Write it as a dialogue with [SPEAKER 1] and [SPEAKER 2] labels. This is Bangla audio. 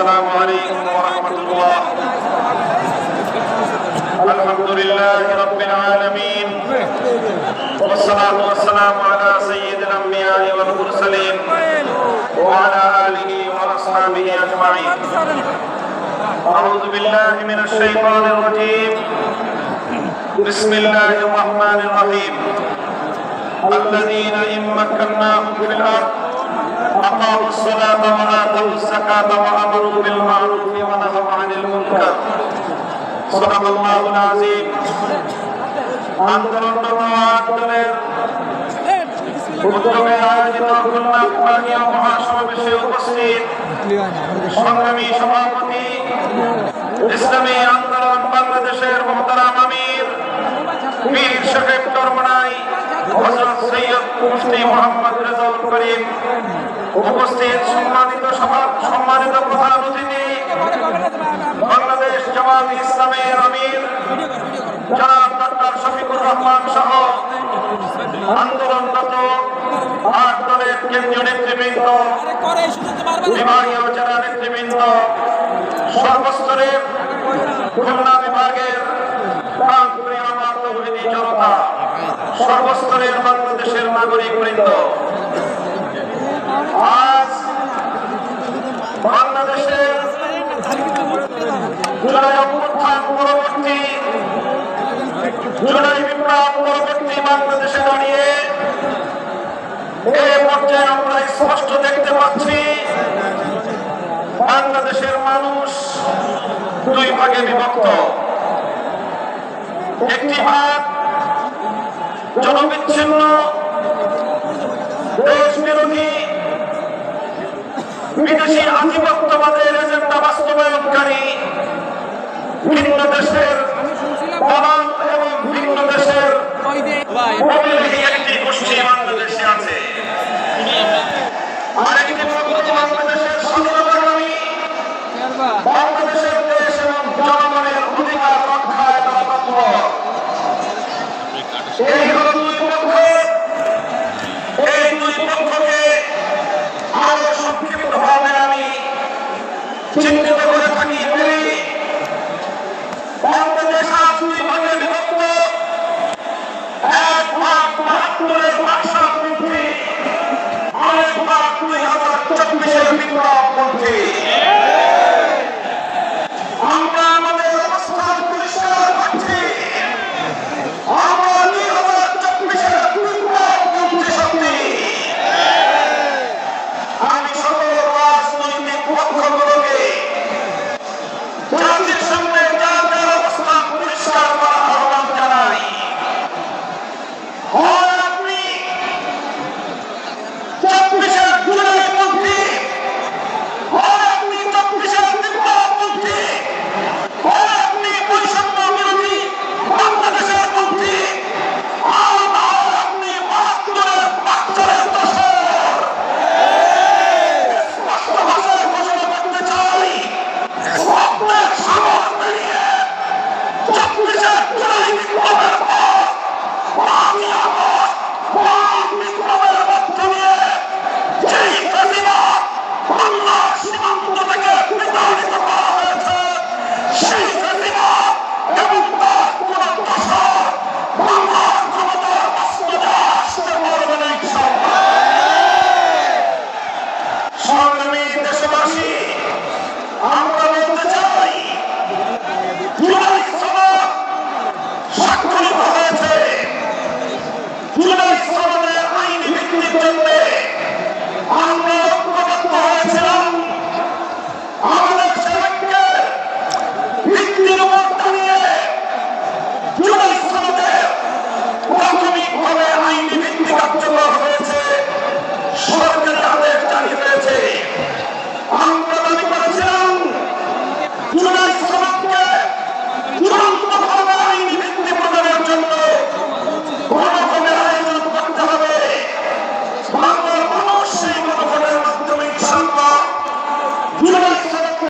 [SPEAKER 1] আসসালামু আলাইকুম ওয়া রাহমাতুল্লাহ। আলহামদুলিল্লাহি রাব্বিল আলামিন ওয়া সলাতু ওয়া সালামু আলা সাইয়্যিদিল আমবিয়া'i ওয়াল মুরসালিন ওয়া আলা আলিহি ওয়া আসহাবিহি আজমাইন। আউযু বিল্লাহি মিনাশ শাইতানির রাজীম। বিসমিল্লাহির রাহমানির রহিম। আল্লাযীনা ইন মাক্কান্নাহুম ফিল আরদ أقاموا الصلاة وآتوا الزكاة وأمروا بالمعروف ونهوا عن المنكر صدق الله العظيم। আন্দোলনের উদ্যোগে আয়োজিত খুলনা বিভাগীয় মহাসমাবেশে উপস্থিত সংগ্রামী সভাপতি ইসলামী আন্দোলন বাংলাদেশের মোহতারাম আমির পীর সাহেব চরমনাই হযরত সৈয়দ মুফতি মোহাম্মদ রেজাউল করিম, উপস্থিত সম্মানিত প্রধান অতিথি বাংলাদেশ জামাত ইসলামের আমির জনাব ডক্টর শফিকুর রহমান সহ আন্দোলনরত 8 দলের কেন্দ্রীয় নেতৃবৃন্দ, বিভাগীয় জেলা নেতৃবৃন্দ, সর্বস্তরের খুলনা বিভাগের প্রাণপ্রিয় আমার তৌহিদি জনতা, সর্বস্তরের বাংলাদেশের নাগরিকবৃন্দ, আজ বাংলাদেশের জুলাই অভ্যুত্থান পরবর্তী, জুলাই বিপ্লব পরবর্তী বাংলাদেশে দাঁড়িয়ে এই পর্যায়ে আমরা স্পষ্ট দেখতে পাচ্ছি বাংলাদেশের মানুষ দুই ভাগে বিভক্ত। একটি ভাগ জনবিচ্ছিন্ন, দেশ বিরোধী, বিদেশি আধিপত্যবাদের এজেন্ডা বাস্তবায়নকারী ভিন্ন দেশের দালাল এবং ভিন্ন দেশের প্রতিনিধি একটি গোষ্ঠী বাংলাদেশে আছে। আরেকটি পক্ষ বাংলাদেশের স্বাধীনতাকামী, বাংলাদেশের দেশ এবং জনগণের অধিকার রক্ষায় তারা তৎপর। এই হল দুই পক্ষ। এই দুই পক্ষকে আরো সংক্ষিপ্তভাবে আমি চিহ্নিত করে থাকি বলি, বাংলাদেশ আজ দুই ভাগে বিভক্ত। এক ভাগ 72-এর ভাষা বৃদ্ধি, আরেক ভাগ 2024-এর বিপ্লব।